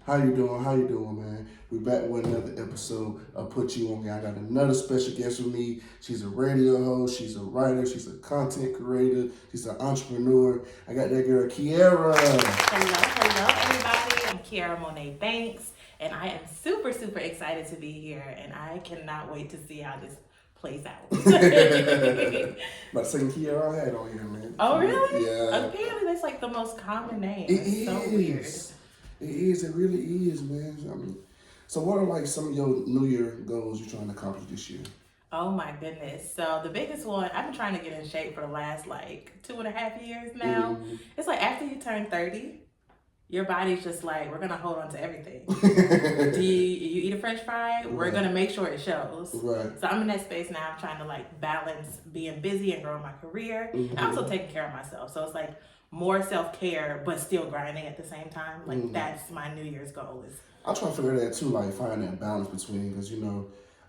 How you doing? How you doing, man? We back with another episode of Put You On Me. I got another special guest with me. She's a radio host. She's a writer. She's a content creator. She's an entrepreneur. I got that girl, Kiara. Everybody. I'm Kiara Monet Banks, and I am super, super excited to be here, and I cannot wait to see how this plays out. But saying Kiara, I had on here, man. Oh, really? Yeah. Apparently, that's like the most common name. It So is. weird. It is. It really is, man. I mean, so what are like some of your New Year goals you're trying to accomplish this year? Oh my goodness. So the biggest one, I've been trying to get in shape for the last like 2.5 years now. Mm-hmm. It's like after you turn 30, your body's just like, we're gonna hold on to everything. Do you eat a French fry? We're Right. gonna make sure it shows. Right. So I'm in that space now. I'm trying to like balance being busy and growing my career, and also taking care of myself. So it's like more self-care, but still grinding at the same time. Like that's my New Year's goal is. I'm trying to figure that too, like find that balance between, because I'm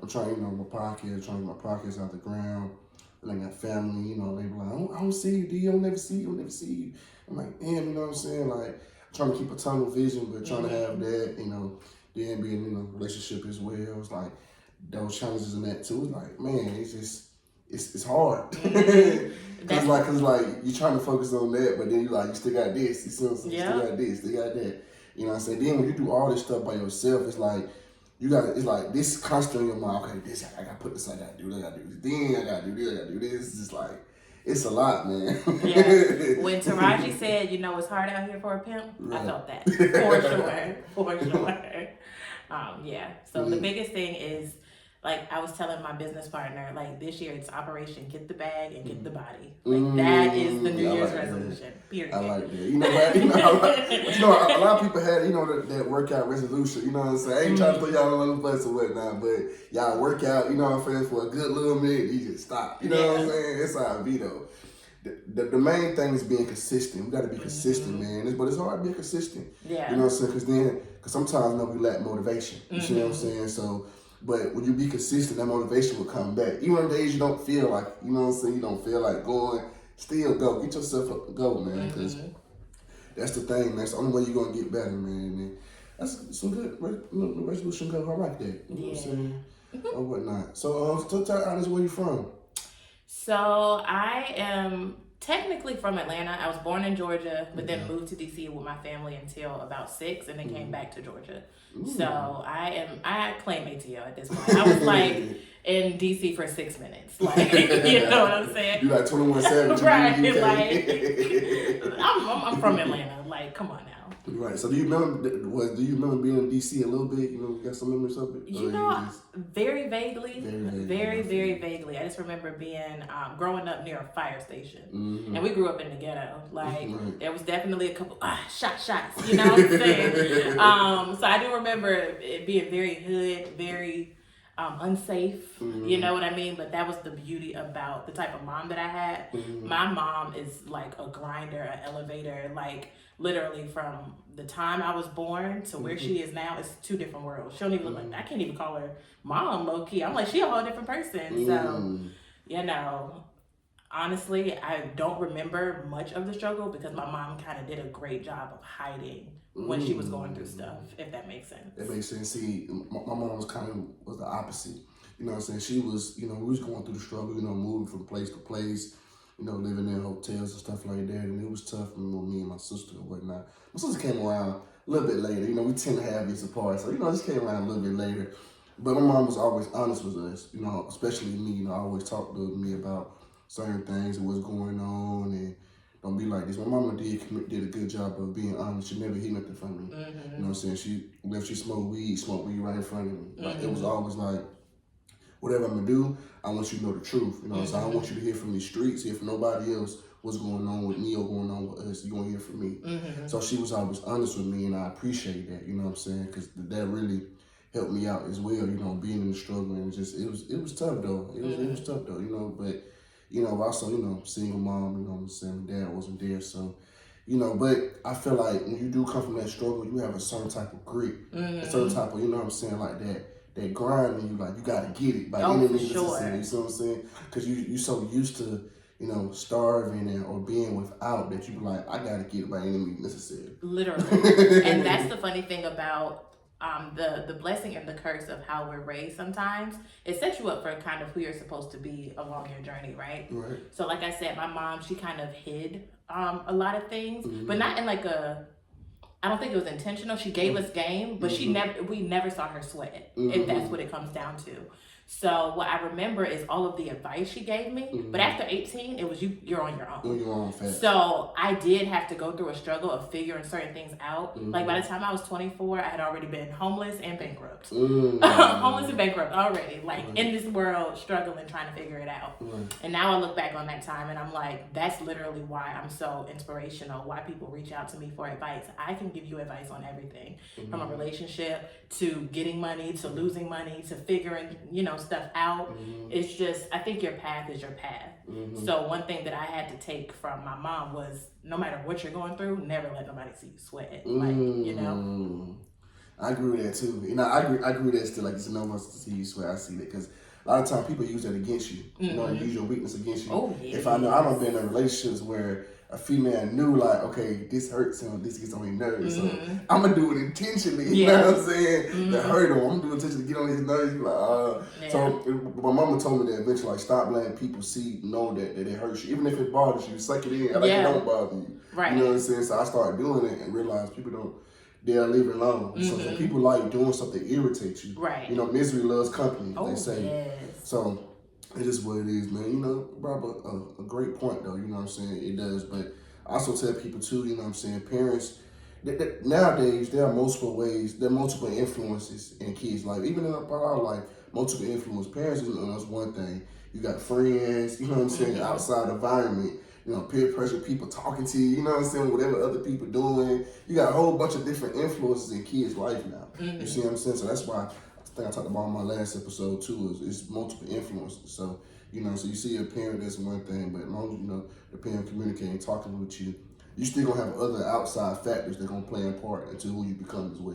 trying, my podcast, trying to get my podcast out the ground. And I got family, they be like, I don't see you, D. I don't never see you, I'm like, damn, you know what I'm saying? Like, trying to keep a tunnel vision, but trying to have that, then being in a relationship as well. It's like those challenges in that too. It's like, man, it's just, it's hard. Cause like you're trying to focus on that, but then you still got this, you see what I'm saying? Still got this, still got that. You know what I'm saying? Then when you do all this stuff by yourself, it's like, it's like this constant in your mind, okay, this, I gotta put this, I gotta do this, then I gotta do this, I gotta do this. It's just like, it's a lot, man. Yeah. When Taraji said, it's hard out here for a pimp, right. I felt that. For sure. Yeah. So the biggest thing is, like I was telling my business partner, like this year it's Operation Get the Bag and Get the Body. Like that is the New Year's resolution. Period. I like that. A lot of people had, that workout resolution. You know what I'm saying? I ain't trying to put y'all on the place or whatnot, but y'all work out, what I'm saying, for a good little minute, you just stop. You know what I'm saying? That's how it be though. The main thing is being consistent. We got to be consistent, man. But it's hard to be consistent. Yeah. You know what I'm saying? Because sometimes we lack motivation. You see what I'm saying? So. But when you be consistent, that motivation will come back. Even on days you don't feel like, you don't feel like going, still go. Get yourself up and go, man. Because that's the thing. That's the only way you're going to get better, man. And that's some good resolution goals. I like that. You know what I'm saying? Or whatnot. So, tell us where you from. So, I am technically from Atlanta. I was born in Georgia, but then moved to DC with my family until about 6, and then came back to Georgia. So I claim ATL at this point. I was like in DC for 6 minutes. Like, you know what I'm saying? You like 21 Savage. Right. Like, I'm from Atlanta. Like, come on now. Right. So do you remember being in DC a little bit? You got some memories of it? Very vaguely. Very vaguely. I just remember being growing up near a fire station, and we grew up in the ghetto. Like there was definitely a couple shots. You know what I'm saying? So I do remember it being very hood, very unsafe. You know what I mean? But that was the beauty about the type of mom that I had. My mom is like a grinder, an elevator, like literally from the time I was born to where she is now, it's 2 different worlds. She don't even look like, I can't even call her mom, low key. I'm like, she a whole different person. So, honestly, I don't remember much of the struggle because my mom kind of did a great job of hiding when she was going through stuff, if that makes sense. That makes sense. See, my mom was the opposite. You know what I'm saying? She was, we was going through the struggle, moving from place to place, living in hotels and stuff like that. And it was tough for me and my sister and whatnot. My sister came around a little bit later. We 10 and a half years apart. So, just came around a little bit later. But my mom was always honest with us, especially me. Always talked to me about certain things and what's going on and don't be like this. My mama did a good job of being honest. She never hid nothing from me. You know what I'm saying? She smoked weed right in front of me. Like, it was always like, whatever I'm gonna do, I want you to know the truth. So I don't want you to hear from these streets, hear from nobody else what's going on with me or going on with us. You're gonna hear from me. So she was always honest with me, and I appreciate that. You know what I'm saying? Because that really helped me out as well. Being in the struggle, and it was tough though. It was tough though. But also single mom. You know what I'm saying? Dad wasn't there, so. But I feel like when you do come from that struggle, you have a certain type of grit, a certain type of, like that grind, and you gotta get it by any means necessary. You see what I'm saying? Because you so used to, starving or being without, that you be like, I gotta get it by any means necessary. Literally. And that's the funny thing about the blessing and the curse of how we're raised sometimes. It sets you up for kind of who you're supposed to be along your journey, right? Right. So like I said, my mom, she kind of hid a lot of things, but not in like I don't think it was intentional. She gave us game, but we never saw her sweat, if that's what it comes down to. So what I remember is all of the advice she gave me. But after 18, it was you're on your own. On your own, fast. So I did have to go through a struggle of figuring certain things out. Like by the time I was 24, I had already been homeless and bankrupt. Homeless and bankrupt already. Like in this world, struggling, trying to figure it out. And now I look back on that time and I'm like, that's literally why I'm so inspirational, why people reach out to me for advice. I can give you advice on everything. From a relationship to getting money to losing money to figuring, stuff out. It's just, I think your path is your path. So one thing that I had to take from my mom was, no matter what you're going through, never let nobody see you sweat. I agree with that too. I agree with that still. Like, no one wants to see you sweat. I see that because a lot of times people use that against you. Use your weakness against you. Oh, yeah. If I know, I don't been in relationships where a female knew, like, okay, this hurts him, this gets on his nerves, so I'm gonna do it intentionally. You know what I'm saying? To hurt him, I'm gonna do it intentionally to get on his nerves. You like, So my mama told me that eventually, like, stop letting people know that it hurts you, even if it bothers you. Suck it in, like it don't bother you. Right. You know what I'm saying? So I started doing it and realized people don't. They'll leave it alone. So people like doing something that irritates you. Right. Misery loves company, they say. Yes. So it is what it is, man. Brought a great point, though. You know what I'm saying? It does. But I also tell people, too, you know what I'm saying, parents, nowadays, there are multiple ways, there are multiple influences in kids' life. Even in our life, multiple influence. Parents is one thing. You got friends, you know what I'm saying, outside environment. Peer pressure, people talking to you, you know what I'm saying, whatever other people doing. You got a whole bunch of different influences in kids' life now. You see what I'm saying? So that's why I think I talked about in my last episode too, is multiple influences. So, so you see a parent, that's one thing, but as long as, the parent communicating, talking with you, you still gonna have other outside factors that gonna play a part into who you become as well.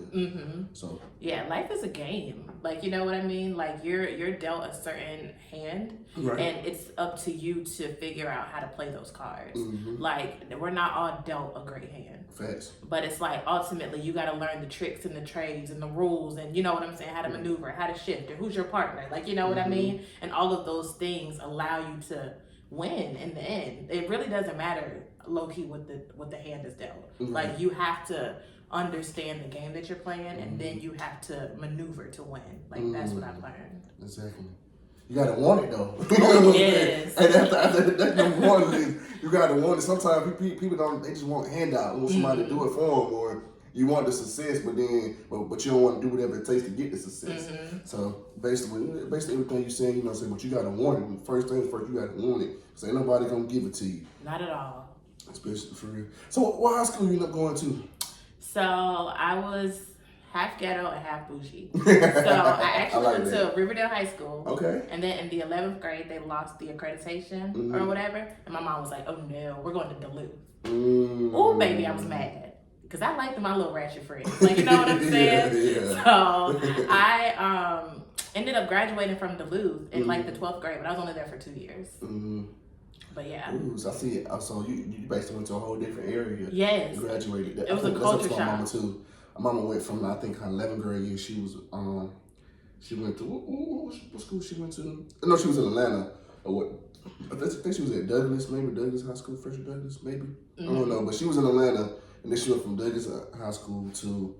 So yeah, life is a game. Like, you know what I mean? Like you're dealt a certain hand, and it's up to you to figure out how to play those cards. Like, we're not all dealt a great hand. Facts. But it's like ultimately you got to learn the tricks and the trades and the rules, and you know what I'm saying, how to maneuver, how to shift, or who's your partner. Like, you know what I mean? And all of those things allow you to win in the end. It really doesn't matter low key what the hand is dealt. Like, you have to understand the game that you're playing, and then you have to maneuver to win. Like, that's what I've learned. Exactly. You gotta want it though. Yes. And that's number one is you gotta want it. Sometimes people don't. They just want a handout. Want somebody to do it for them, or you want the success, but you don't want to do whatever it takes to get the success. So basically everything you're saying, but you gotta want it. First things first, you gotta want it. So ain't nobody gonna give it to you. Not at all. Especially for real. So what high school you end up going to? So I was half ghetto and half bougie. So I actually went to Riverdale High School. Okay. And then in the 11th grade, they lost the accreditation or whatever. And my mom was like, oh no, we're going to Duluth. Oh, baby, I was mad. Because I liked my little ratchet friends. Like, you know what I'm saying? So I ended up graduating from Duluth in like the 12th grade, but I was only there for 2 years. But yeah. Ooh, so I see it. So you basically went to a whole different area. Yes. You graduated. It was a culture shock. My mama too. My mama went from, I think, her 11th grade year. She went to what school she went to? No, she was in Atlanta. Or what? I think she was at Douglas High School, Fresher Douglas, maybe. I don't know, but she was in Atlanta, and then she went from Douglas High School to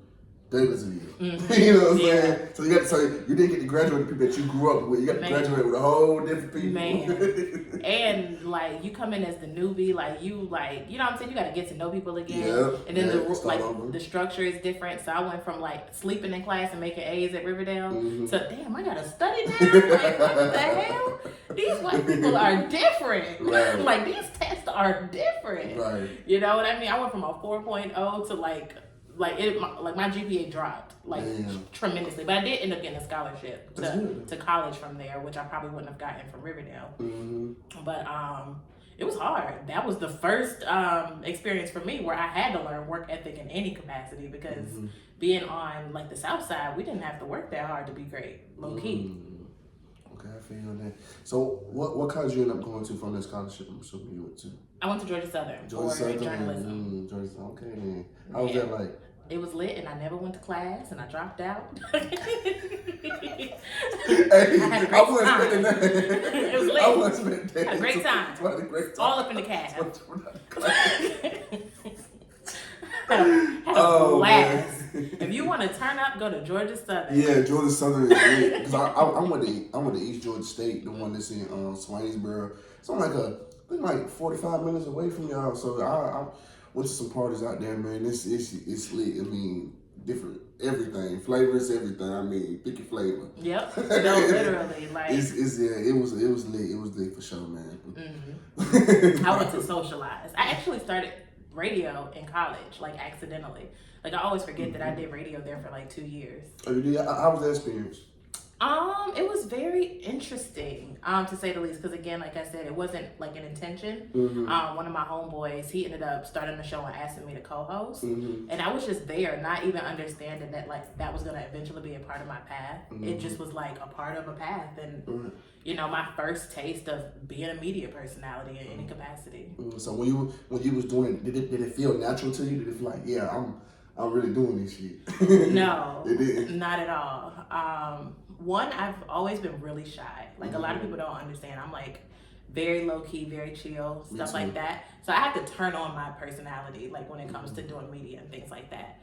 Douglasville. You know what I'm saying? So you didn't get to graduate with people that you grew up with. You got to graduate with a whole different people. And like, you come in as the newbie, like you know what I'm saying? You got to get to know people again. And then the structure is different. So I went from like sleeping in class and making A's at Riverdale to, damn, I got to study now? Like, what the hell? These white people are different. Right. Like, these tests are different. Right. You know what I mean? I went from a 4.0 to like my GPA dropped tremendously, but I did end up getting a scholarship to college from there, which I probably wouldn't have gotten from Riverdale. But it was hard. That was the first experience for me where I had to learn work ethic in any capacity, because being on like the South Side, we didn't have to work that hard to be great, low key. Okay, I feel that. So, what college you end up going to from that scholarship? I'm assuming you went to. I went to Georgia Southern for journalism. Georgia Southern. Okay, then. How was that like? It was lit, and I never went to class, and I dropped out. I had a great time. It was lit. I wasn't that. Had a great time. All up in the cab. Had a blast. If you want to turn up, go to Georgia Southern. Yeah, Georgia Southern is lit. Because I went to East Georgia State, the one that's in Swainsboro. It's on like 45 minutes away from y'all. So I went to some parties out there, man. It's lit. I mean, different everything, flavors, everything. I mean, pick your flavor. Yep. No, literally, like it was lit. It was lit for sure, man. Mm-hmm. I went to socialize. I actually started radio in college, like accidentally. Like I always forget that I did radio there for like 2 years. Oh, you did? How was that experience? It was very interesting, to say the least, because again, like I said, it wasn't like an intention. Mm-hmm. One of my homeboys, he ended up starting the show and asking me to co-host, mm-hmm. and I was just there, not even understanding that like that was gonna eventually be a part of my path. Mm-hmm. It just was like a part of a path, and mm-hmm. you know, my first taste of being a media personality in any capacity. Mm-hmm. So when you was doing it, did it feel natural to you? Did it feel like, yeah, I'm really doing this shit? No, it didn't. Not at all. One, I've always been really shy. Like a lot of people don't understand. I'm like very low key, very chill, stuff like that. So I have to turn on my personality, like when it comes to doing media and things like that.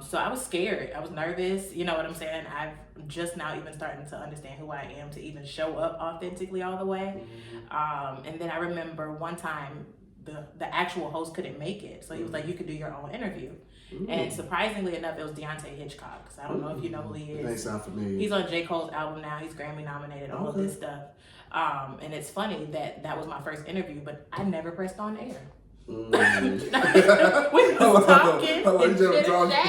So I was scared. I was nervous. You know what I'm saying? I've just now even starting to understand who I am to even show up authentically all the way. And then I remember one time the actual host couldn't make it. So he was like, you could do your own interview. And surprisingly enough, it was Deontay Hitchcock. So I don't know if you know who he is. They sound familiar. He's on J. Cole's album now. He's Grammy nominated, all of this stuff. And it's funny that was my first interview, but I never pressed on air. We was talking and chit-chatting.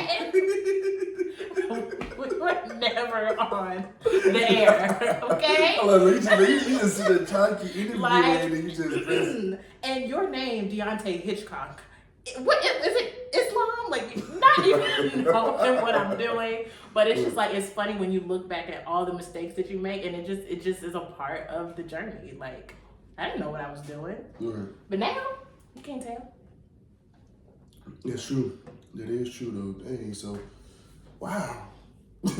We were never on the air, okay? You just see the talkie interview and you just press. And your name, Deontay Hitchcock. What is it? Islam? Like, not even knowing what I'm doing, but it's just like it's funny when you look back at all the mistakes that you make, and it just is a part of the journey. Like, I didn't know what I was doing, but now you can't tell. It's true. That is true though. Dang, so wow.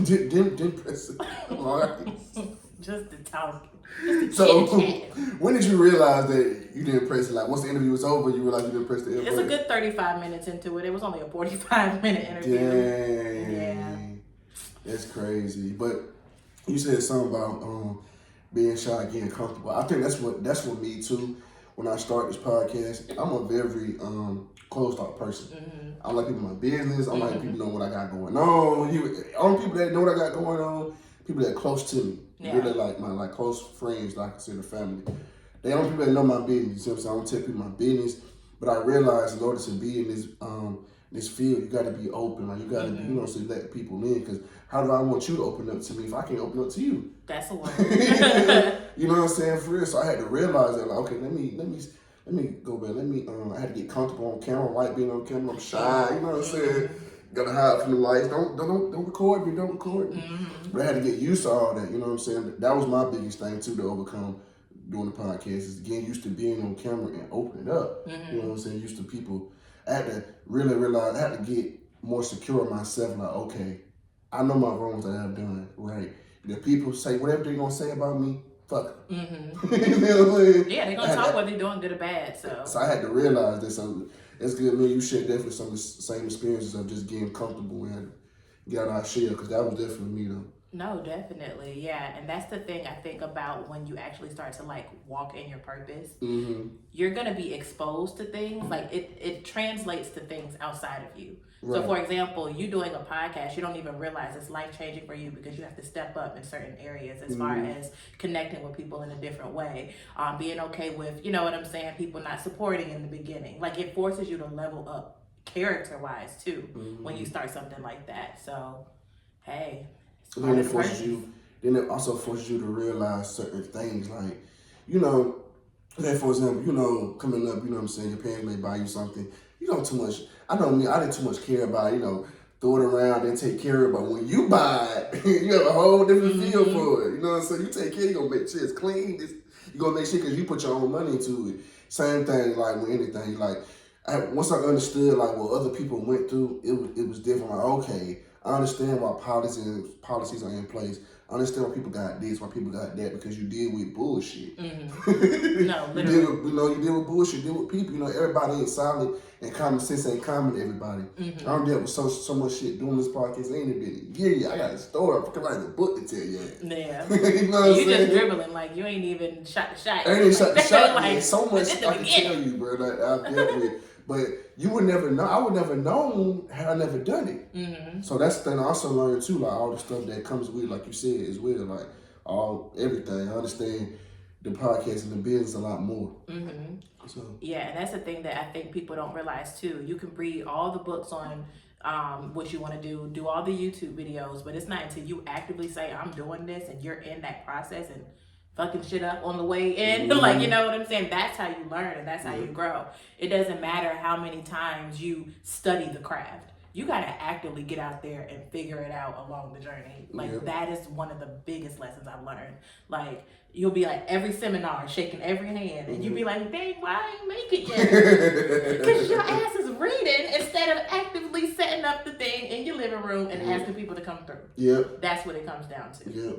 didn't press it. Just the talk. So, when did you realize that you didn't press it? Like, once the interview was over, you realized you didn't press the air button? It's a good 35 minutes into it. It was only a 45-minute interview. Dang. Yeah. That's crazy. But you said something about being shy, getting comfortable. I think that's what me too. When I start this podcast, I'm a very closed off person. I like people in my business. I like people know what I got going on. Only people that know what I got going on, people that are close to me. Yeah. Really like my close friends that I consider family. They only people that know my business. You know what I'm saying? I don't tell people my business. But I realize in order to be in this field, you got to be open. Like you got to be, so you let people in. Because how do I want you to open up to me if I can't open up to you? That's a word. You know what I'm saying? For real. So I had to realize that. Like, okay, let me go back. I had to get comfortable on camera. I like being on camera. I'm shy. You know what I'm saying? Gotta hide from the lights. Don't record me. Don't record me. But I had to get used to all that. You know what I'm saying? That was my biggest thing too to overcome doing the podcast is getting used to being on camera and opening up. You know what I'm saying? Used to people. I had to really realize. I had to get more secure in myself. Like, okay, I know my wrongs that I've done. Right? The people say whatever they're gonna say about me. Fuck. You know what I'm saying? Yeah, they're gonna talk whether you're doing good or bad. So I had to realize that. So it's good, man. You share definitely some of the same experiences of just getting comfortable and get out our shell, because that was definitely me though. No, definitely, yeah. And that's the thing I think about when you actually start to like walk in your purpose. You're gonna be exposed to things like it translates to things outside of you. Right. So for example, you doing a podcast, you don't even realize it's life changing for you because you have to step up in certain areas as far as connecting with people in a different way. Being okay with, you know what I'm saying, people not supporting in the beginning. Like it forces you to level up character wise too when you start something like that. So hey. Then it also forces you to realize certain things, like, like for example, coming up, you know what I'm saying, your parents may buy you something, too much, I know me, I didn't too much care about, the throw it around, and take care of it. But when you buy it, you have a whole different feel for it. You know what I'm saying? You take care, you're going to make sure it's clean. You're going to make sure because you put your own money into it. Same thing like with anything. Like, once I understood like what other people went through, it was different. Like, okay, I understand why policies are in place. I understand why people got this, why people got that, because you deal with bullshit. No, literally. You deal with bullshit, deal with people. You know, everybody ain't solid, and common sense ain't common to everybody. I don't deal with so much shit doing this podcast. Ain't it been a year? I got a story. I like a book to tell you. Yeah. You know what I'm saying? You just dribbling like you ain't even shot the shot. I ain't shot the shot. Like, yet. So much I can tell you, bro. Like I've dealt with. But you would never know. I would never known had I never done it. So that's the thing I also learned too, like all the stuff that comes with, like you said, as well, like everything. I understand the podcast and the business a lot more. So yeah, and that's the thing that I think people don't realize too. You can read all the books on what you want to do all the YouTube videos, but it's not until you actively say I'm doing this and you're in that process and fucking shit up on the way in. Like, you know what I'm saying? That's how you learn and that's how you grow. It doesn't matter how many times you study the craft. You got to actively get out there and figure it out along the journey. Like, that is one of the biggest lessons I've learned. Like, you'll be like every seminar, shaking every hand, and you'll be like, dang, why I ain't make it yet? Because your ass is reading instead of actively setting up the thing in your living room and asking people to come through. Yep. That's what it comes down to. Yep.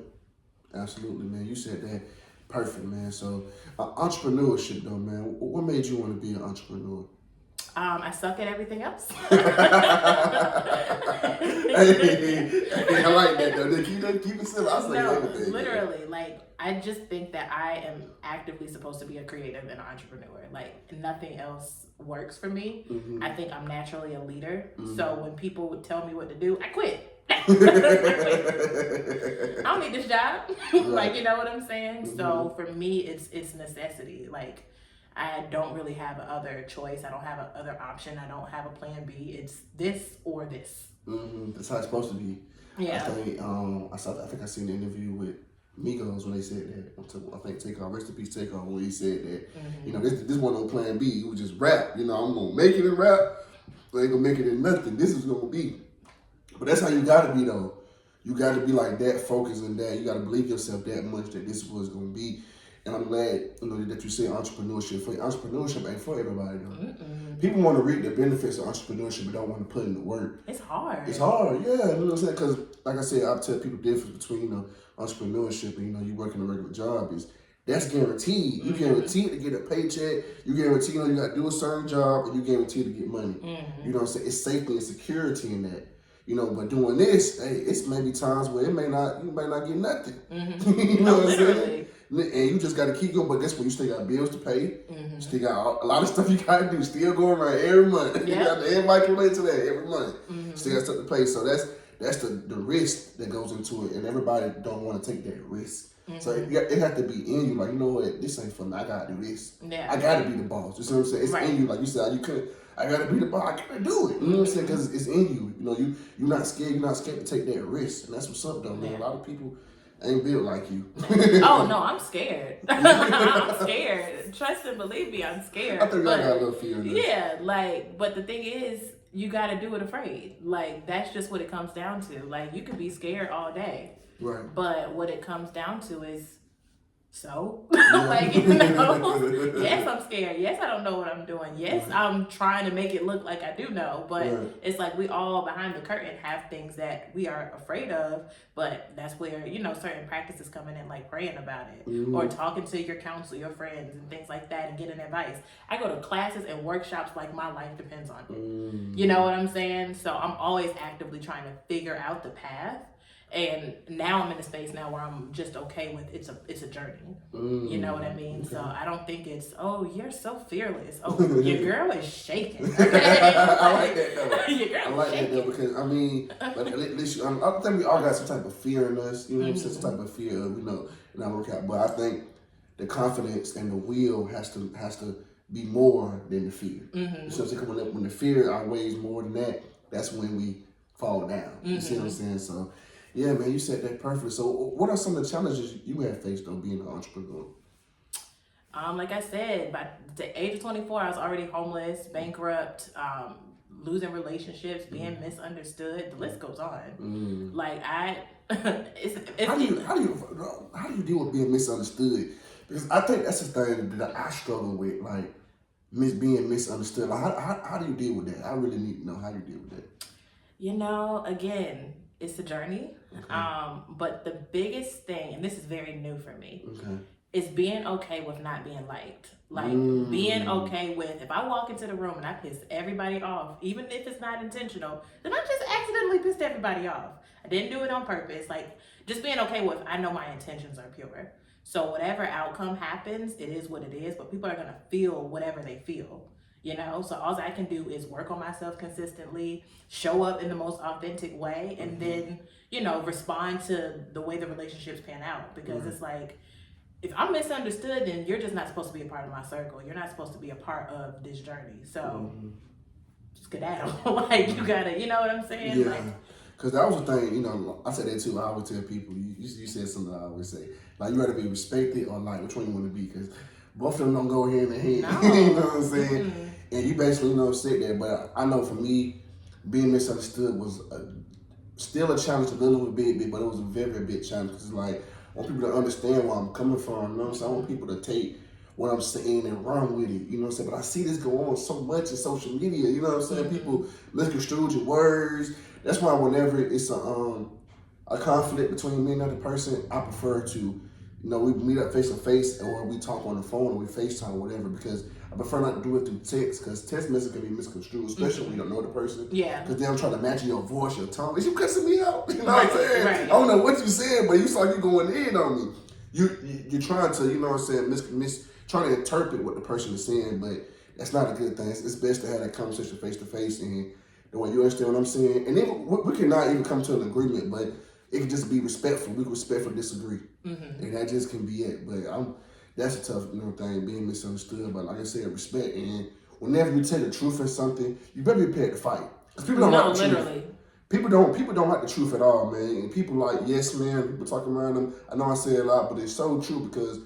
Absolutely, man. You said that perfect, man. So, entrepreneurship, though, man. What made you want to be an entrepreneur? I suck at everything else. Hey, I like that, though. Keep it simple. I say everything. Literally, like, I just think that I am actively supposed to be a creative and an entrepreneur. Like, nothing else works for me. I think I'm naturally a leader. So when people would tell me what to do, I quit. I don't need this job. Like, you know what I'm saying? So for me, it's necessity. Like, I don't really have other choice. I don't have another option. I don't have a plan B. It's this or this. That's how it's supposed to be. Yeah. I think I seen an interview with Migos when they said that. I think Takeoff, rest in peace Takeoff, when he said that, you know, this wasn't no plan B. It was just rap. You know, I'm going to make it in rap. I ain't going to make it in nothing. This is going to be. But that's how you gotta be though. You gotta be like that, focused on that. You gotta believe yourself that much that this was gonna be. And I'm glad, you know, that you say entrepreneurship. Entrepreneurship ain't for everybody though. People want to reap the benefits of entrepreneurship but don't want to put in the work. It's hard. It's hard, yeah. You know what I'm saying? Because like I said, I tell people the difference between, you know, entrepreneurship and, you know, you working a regular job is that's guaranteed. You guaranteed to get a paycheck. You guaranteed, you know, you got to do a certain job and you guaranteed to get money. You know what I'm saying? It's safety and security in that. You know, but doing this, hey, it's maybe times where you may not get nothing. You know what I'm saying? And you just got to keep going. But guess what? You still got bills to pay. You still got a lot of stuff you got to do. Still going around every month. Everybody can relate to that every month. Still got stuff to pay. So that's the risk that goes into it. And everybody don't want to take that risk. So it has to be in you. Like, you know what? This ain't for me. I got to do this. I got to be the boss. You see what I'm saying? It's in you. Like you said, you couldn't. I gotta be the boss. I gotta do it. You know what I'm saying? Because it's in you. You know, you're not scared. You're not scared to take that risk, and that's what's up, though, man. A lot of people ain't built like you. Oh no, I'm scared. I'm scared. Trust and believe me, I'm scared. I think I got a little fear. Yeah, like, but the thing is, you gotta do it afraid. Like, that's just what it comes down to. Like, you can be scared all day, right? But what it comes down to is. So, like, you know, yes, I'm scared. Yes, I don't know what I'm doing. Yes, I'm trying to make it look like I do know. But it's like we all behind the curtain have things that we are afraid of. But that's where, you know, certain practices come in, like praying about it or talking to your counsel, your friends and things like that and getting advice. I go to classes and workshops like my life depends on it. You know what I'm saying? So I'm always actively trying to figure out the path. And now I'm in a space now where I'm just okay with it's a journey. You know what I mean? Okay. So I don't think it's, oh, you're so fearless. Oh, your girl is shaking. Okay? I like that though. Your girl I like shaking. that though because I mean, at least I think we all got some type of fear in us. You know, some type of fear of, you know, not work out. But I think the confidence and the will has to be more than the fear. You know what I'm saying? When the fear outweighs more than that, that's when we fall down. You see what I'm saying? So. Yeah, man, you said that perfect. So what are some of the challenges you have faced though being an entrepreneur? Like I said, by the age of 24, I was already homeless, bankrupt, losing relationships, being misunderstood. The list goes on. Like how do you deal with being misunderstood? Because I think that's the thing that I struggle with, like being misunderstood. Like how do you deal with that? I really need to know how you deal with that. You know, again, it's a journey. Okay. But the biggest thing, and this is very new for me, is being okay with not being liked. Like being okay with, if I walk into the room and I piss everybody off, even if it's not intentional, then I just accidentally pissed everybody off. I didn't do it on purpose. Like just being okay with, I know my intentions are pure. So whatever outcome happens, it is what it is, but people are gonna feel whatever they feel. You know, so all I can do is work on myself consistently, show up in the most authentic way, and then, you know, respond to the way the relationships pan out. Because it's like, if I'm misunderstood, then you're just not supposed to be a part of my circle. You're not supposed to be a part of this journey. So, skedaddle. Like, you gotta, you know what I'm saying? Yeah. Because that was the thing, you know, I said that too. I always tell people, you said something I always say. Like, you rather be respected or like, which one you want to be? Because both of them don't go hand in hand. No. You know what I'm saying? And you basically, you know, said that. But I know for me, being misunderstood was still a challenge, a little bit, but it was a very, very big challenge. Because, like, I want people to understand where I'm coming from. You know what I'm saying? I want people to take what I'm saying and run with it. You know what I'm saying? But I see this go on so much in social media. You know what I'm saying? People misconstrue your words. That's why whenever it's a conflict between me and another person, I prefer to, you know, we meet up face to face or we talk on the phone or we FaceTime or whatever, because I prefer not to do it through text, because text message can be misconstrued, especially when you don't know the person. Yeah. Because then I'm trying to match your voice, your tone. Is you cussing me out? You know what I'm saying? Right. I don't know what you said, but you saw you going in on me. You're trying to, you know what I'm saying, trying to interpret what the person is saying, but that's not a good thing. It's best to have that conversation face to face and the way you understand what I'm saying. And then we cannot even come to an agreement, but it can just be respectful. We can respectfully disagree. And that just can be it. But that's a tough, you know, thing, being misunderstood. But like I said, respect. And whenever you tell the truth in something, you better be prepared to fight. Because people don't like the truth. People don't like the truth at all, man. And people like, yes, man, people talking around them. I know I say a lot, but it's so true, because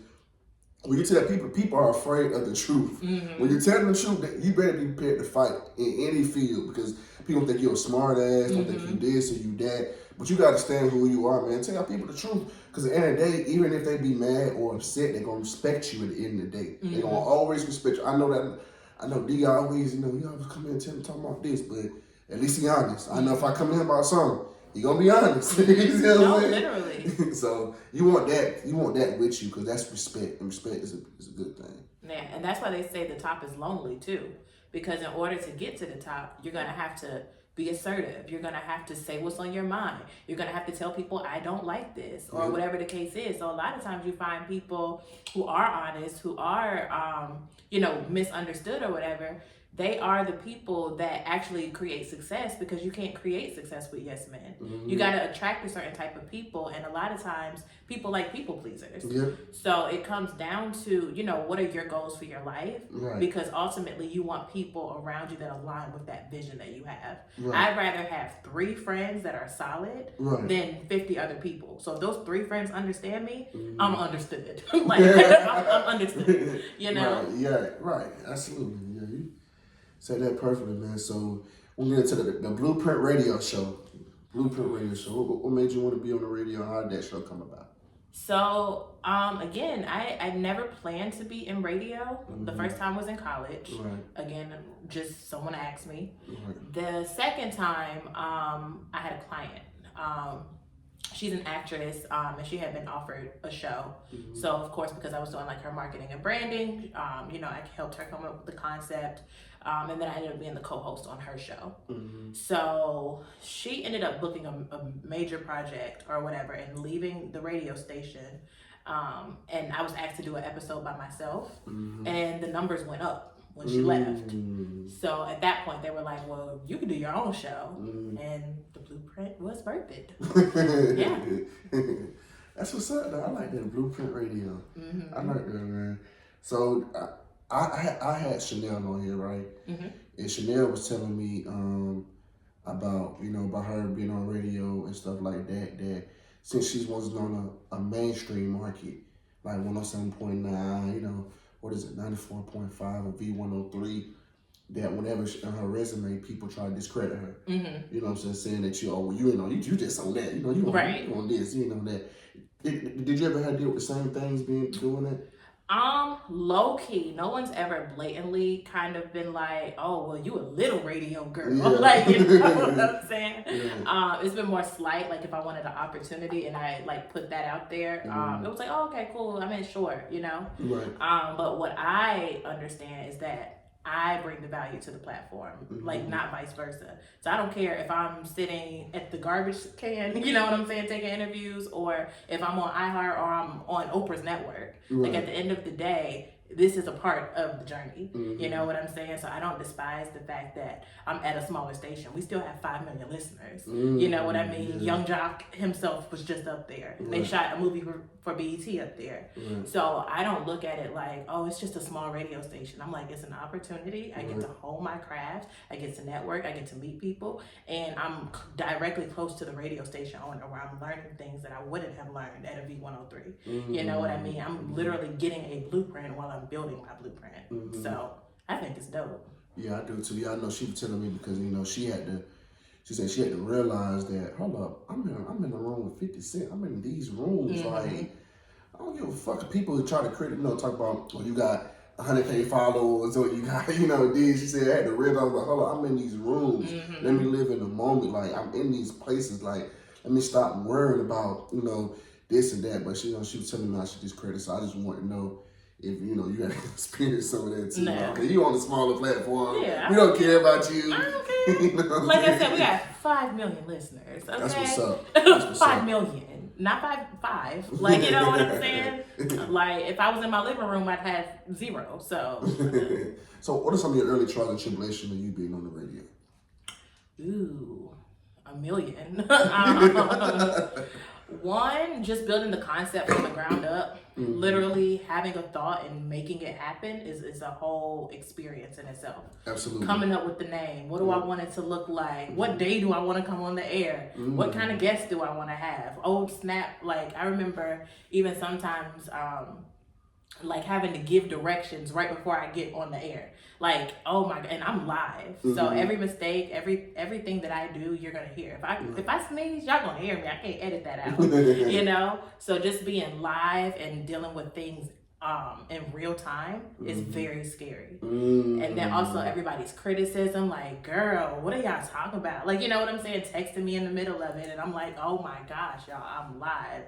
when you tell people are afraid of the truth. When you tell them the truth, you better be prepared to fight in any field, because people think you're a smart ass, don't think you this or you that. But you got to stand who you are, man. Tell people the truth. Because at the end of the day, even if they be mad or upset, they're going to respect you at the end of the day. They're going to always respect you. I know D always, you know, he always come in and tell me talking about this, but at least he honest. I know if I come in about something, he gonna be honest. You know no, literally. So you want that with you, because that's respect, and respect is a good thing. Yeah, and that's why they say the top is lonely too, because in order to get to the top, you're gonna have to be assertive. You're gonna have to say what's on your mind. You're gonna have to tell people, I don't like this, or whatever the case is. So a lot of times you find people who are honest, who are you know, misunderstood or whatever. They are the people that actually create success, because you can't create success with yes men. You got to attract a certain type of people, and a lot of times people like people pleasers. So it comes down to, you know, what are your goals for your life? Because ultimately you want people around you that align with that vision that you have. I'd rather have 3 friends that are solid than 50 other people. So if those 3 friends understand me, I'm understood. Like I'm understood, you know? Right. Absolutely. Yeah, you said that perfectly, man. So we'll get into the Blueprint Radio Show. What made you want to be on the radio? How did that show come about? So, again, I never planned to be in radio. The first time was in college. Again, just someone asked me. The second time, I had a client. She's an actress, and she had been offered a show. So, of course, because I was doing like her marketing and branding, you know, I helped her come up with the concept. And then I ended up being the co-host on her show. So she ended up booking a major project or whatever and leaving the radio station. And I was asked to do an episode by myself, and the numbers went up when she left. So at that point they were like, well, you can do your own show. And the Blueprint was birthed. Yeah. That's what's up, though. I like that Blueprint Radio. I like that, man. So I had Chanel on here, right? And Chanel was telling me about, you know, about her being on radio and stuff like that, that since she wasn't on a mainstream market, like 107.9, you know, what is it, 94.5 or V103, that whenever on her resume, people try to discredit her. Mm-hmm. You know what I'm saying? Saying that you just on that. You on this. You know that. Did you ever have to deal with the same things doing that? Low key, no one's ever blatantly kind of been like, "Oh, well, you a little radio girl," Yeah. like, you know what I'm saying? Yeah. It's been more slight. Like if I wanted an opportunity and I like put that out there, it was like, "Oh, okay, cool." I mean, sure, you know. Right. But what I understand is that I bring the value to the platform, like not vice versa. So I don't care if I'm sitting at the garbage can, you know what I'm saying, taking interviews, or if I'm on iHeart or I'm on Oprah's network. Like at the end of the day, this is a part of the journey. You know what I'm saying? So I don't despise the fact that I'm at a smaller station. We still have 5 million listeners. You know what I mean? Yeah. Young Jock himself was just up there. They shot a movie for BET up there. So I don't look at it like, oh, it's just a small radio station. I'm like, it's an opportunity. I get to hone my craft. I get to network. I get to meet people. And I'm directly close to the radio station owner where I'm learning things that I wouldn't have learned at a V103. You know what I mean? I'm literally getting a blueprint while I'm building my blueprint. So I think it's dope. Yeah, I do too. Yeah, I know she was telling me because she said she had to realize that, hold up, I'm in a room with 50 Cent. I'm in these rooms. Like, I don't give a fuck if people try to talk about, you got 100K followers or you got, this. She said I had to realize, like, hold up, I'm in these rooms. Let me live in the moment. Like, I'm in these places. Like, let me stop worrying about, this and that. But she was telling me I should discredit. So I just want to know if you had experienced some of that too. No. Okay, you on a smaller platform. Yeah, we don't care about you. I don't care. Like I said, we got 5 million listeners. Okay? That's what's up. That's what's 5 million, not five. Like, you know what I'm saying? Like, if I was in my living room, I'd have 0. So. So, what are some of your early trials and tribulations of you being on the radio? Ooh, 1 million. One, just building the concept from the ground up. Literally having a thought and making it happen is a whole experience in itself. Absolutely. Coming up with the name. What do I want it to look like? What day do I want to come on the air? What kind of guests do I want to have? Oh, snap. Like, I remember even sometimes like having to give directions right before I get on the air. Like, oh my God, and I'm live. So every mistake, everything that I do, you're gonna hear. If I sneeze, y'all gonna hear me. I can't edit that out. So just being live and dealing with things in real time is very scary. And then also everybody's criticism, like, girl, what are y'all talking about? Like, you know what I'm saying? Texting me in the middle of it, and I'm like, oh my gosh, y'all, I'm live,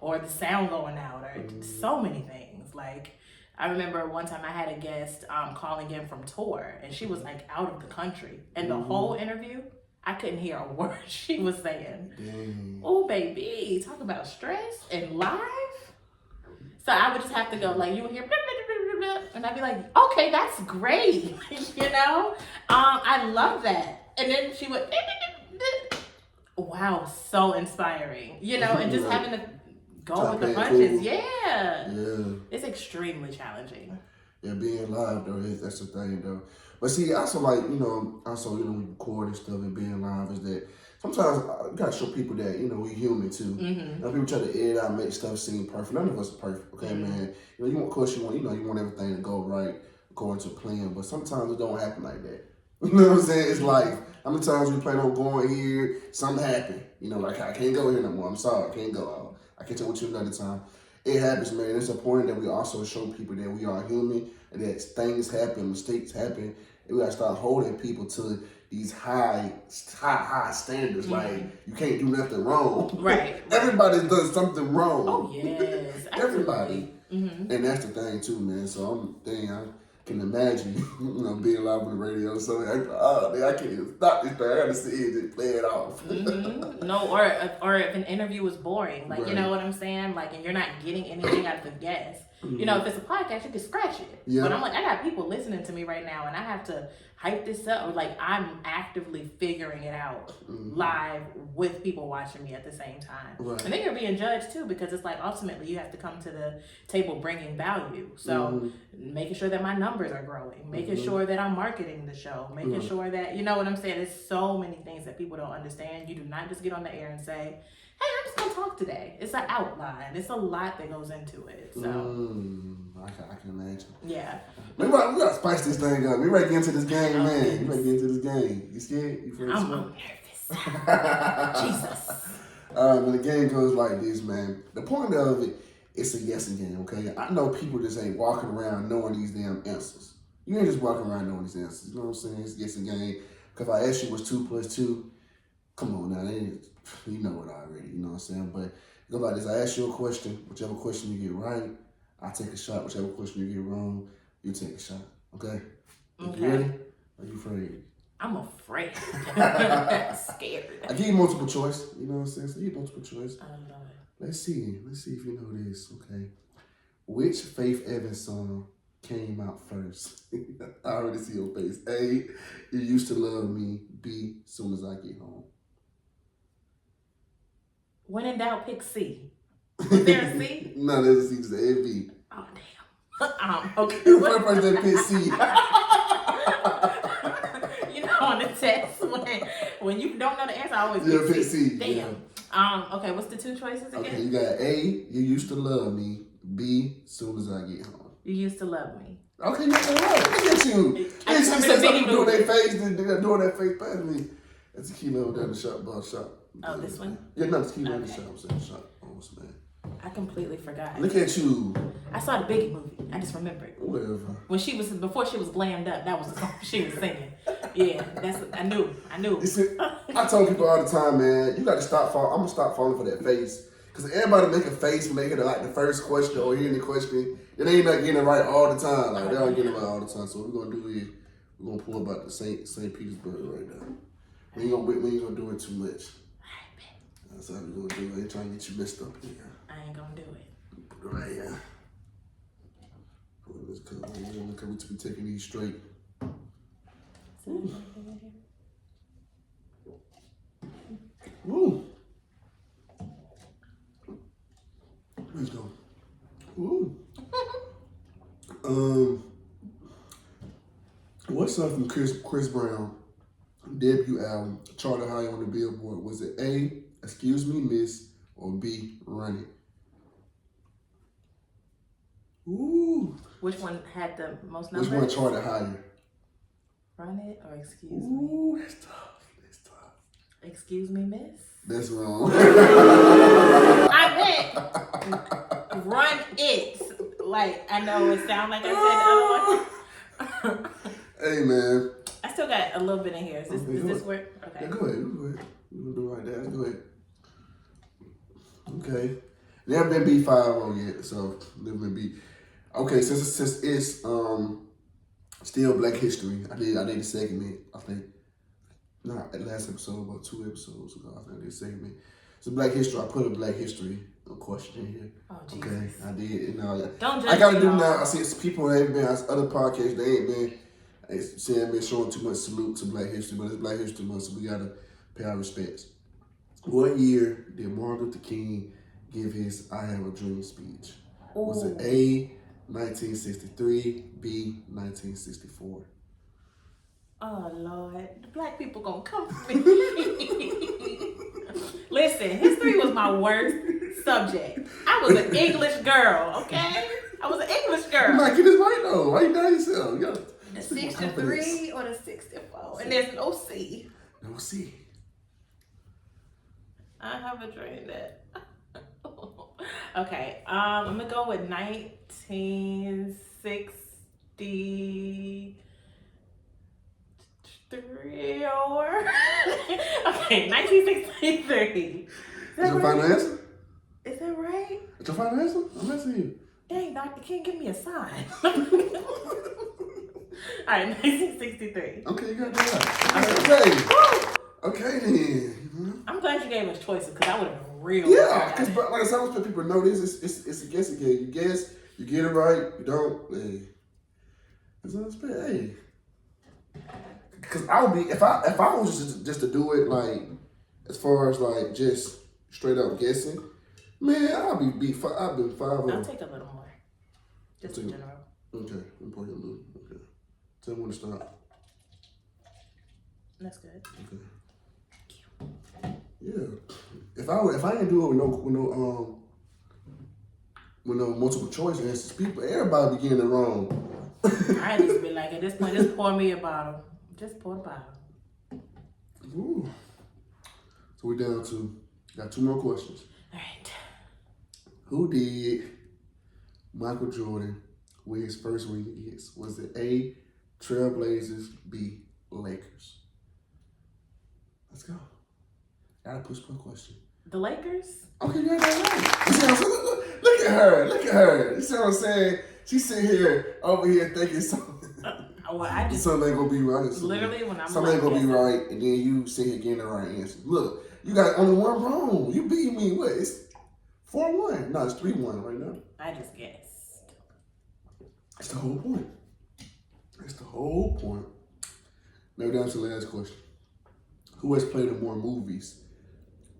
or the sound going out, or so many things. Like, I remember one time I had a guest calling in from tour, and she was like out of the country, and the whole interview, I couldn't hear a word she was saying. Oh, baby, talk about stress and live. So I would just have to go, like, you would hear, blah, blah, blah, blah, blah, and I'd be like, okay, that's great, I love that. And then she would, wow, so inspiring, and just having to go with the punches. Cool. Yeah. It's extremely challenging. Yeah, being live, though, that's the thing, though. But see, also, like, we record and stuff and being live is that sometimes you gotta show people that, we human too. People try to edit out, make stuff seem perfect. None of us are perfect, okay, man? Of course, you want everything to go right according to plan, but sometimes it don't happen like that. You know what I'm saying? It's life. How many times we plan on going here, something happened. Like, I can't go here no more. I'm sorry, I can't go. I can tell with you another time. It happens, man. It's important that we also show people that we are human and that things happen, mistakes happen, and we gotta start holding people to these high standards. Like, you can't do nothing wrong. Right. Everybody's done something wrong. Oh yes, everybody. And that's the thing too, man. So I can imagine, being live on the radio. So I can't even stop this thing. I gotta sit here and play it off. No, or if an interview was boring, like, you know what I'm saying, like, and you're not getting anything out of the guest. If it's a podcast, you can scratch it. Yeah. But I'm like, I got people listening to me right now, and I have to hype this up. Like, I'm actively figuring it out live with people watching me at the same time. Right. And then you're being judged too, because it's like ultimately you have to come to the table bringing value. So making sure that my numbers are growing, making sure that I'm marketing the show, making sure that, you know what I'm saying? There's so many things that people don't understand. You do not just get on the air and say, hey, I'm just gonna talk today. It's an outline. It's a lot that goes into it. So I can imagine. yeah. We gotta spice this thing up. We ready to get into this game, man. You ready to get into this game? You scared? You afraid? I'm nervous. Jesus. When the game goes like this, man, the point of it, it's a guessing game, okay? I know people just ain't walking around knowing these damn answers. You ain't just walking around knowing these answers. You know what I'm saying? It's a guessing game. Because if I ask you what's 2 plus 2, come on now, you know it already. You know what I'm saying? But go like this. I ask you a question. Whichever question you get right, I take a shot. Whichever question you get wrong, you take a shot. Okay? Okay. You ready? Are you afraid? I'm afraid. I'm scared. I give you multiple choice. You know what I'm saying? So you get multiple choice. I don't know it. Let's see. Let's see if you know this. Okay. Which Faith Evans song came out first? I already see your face. A, You Used to Love Me. B, Soon as I Get Home. When in doubt, pick C. Was there a C? No, there's a C. Just A and B. Oh, damn. Okay. The first person that picked C. You know, on the test, when you don't know the answer, I always pick C. Damn. Yeah. Okay, what's the 2 choices again? Okay, you got A, You Used to Love Me. B, Soon as I Get Home. You used to love me. Okay, you got that right. Look at you. I You remember said the Biggie something doing movie. their face, doing that face past me. That's a kilo down the shop, bar shop. Oh, this one? Yeah, no, it's kilo in the Okay. shop. I'm saying shop. Oh, man. I completely forgot. Look at you. I saw the Biggie movie. I just remembered. Whatever. Before she was glammed up, that was the song she was singing. Yeah, I knew. Listen, I tell people all the time, man, you got to stop falling. I'm going to stop falling for that face. Because everybody make a face when they hear the first question or hearing the question. Then they ain't not getting it right all the time. Like, they aren't getting it right all the time. So what we're going to do is, we're going to pull about the St. Petersburg right now. We ain't gonna do it too much. That's how we're gonna do it. I ain't trying to get you messed up here. I ain't gonna do it. Put it right here. Let's come. We're going to be taking these straight. Woo. Let's go. Woo. What's up from Chris Brown debut album charted high on the Billboard? Was it A, Excuse Me, Miss, or B, Run It? Ooh. Which one had the most Which numbers? one charted higher? Run It or Excuse Me? Ooh, that's tough. That's tough. Excuse me, miss? That's wrong. I meant Run It. Like, I know it sounds like I said the other one. Hey, man. I still got a little bit in here. Is this work? Okay. Yeah, go ahead. We're going to do it right there. Go ahead. Okay. Never been B5 yet, so never been B. Okay, since it's still Black History, I did a segment, I think, not at last episode, about 2 episodes ago, I think I did a segment. So Black History, I put a Black History question in here. Oh, Jesus. Okay, I did. And Don't judge I gotta me, do y'all. now. I see it's people that ain't been on other podcasts. They ain't been showing too much salute to Black History, but it's Black History Month, so we gotta pay our respects. What year did Martin Luther King give his "I Have a Dream" speech? Ooh. Was it A, 1963, B, 1964? Oh, Lord. The black people gonna come for me. Listen, history was my worst subject. I was an English girl, okay? I was an English You girl. might get this right though. Why you down yourself? You gotta The speak with 63 or the 64. And there's no C. No C. I have a dream that. Okay, I'm gonna go with 1963 or okay, 1963. That's your final answer? Is that right? That's your final answer? I'm asking you. Dang, Doctor King, give me a sign. All right, 1963. Okay, you got that right. Okay. Okay then. I'm glad you gave us choices because I would have been real. Yeah, because like I said, I want people to know this. It's a guessing game. You guess, you get it right. You don't. Hey, it's unexpected. Hey, Because I would be if I was just to do it like as far as like just straight up guessing, man, I'd be I've been 5-0. I'll take a little more, just in general. Okay, I'm putting a little. Okay, tell me when to stop. That's good. Okay. Yeah. If I didn't do it with no multiple choice answers, everybody be getting it wrong. I just be like, at this point, just pour me a bottle. Just pour the bottle. Ooh. So we're down to got 2 more questions. All right. Who did Michael Jordan win his first ring against? Was it A, Trailblazers, B, Lakers? Let's go. Got a push-pull question. The Lakers? Okay, you got that right. You see what I'm saying? Look at her. Look at her. You see what I'm saying? She's sitting here, over here thinking something. Well, I just... Something ain't gonna be right. Literally, when I'm something ain't gonna be right, and then you sit here getting the right answer. Look, you got only one wrong. You beat me. What? It's 4-1. No, it's 3-1 right now. I just guessed. That's the whole point. That's the whole point. Now down to the last question. Who has played in more movies?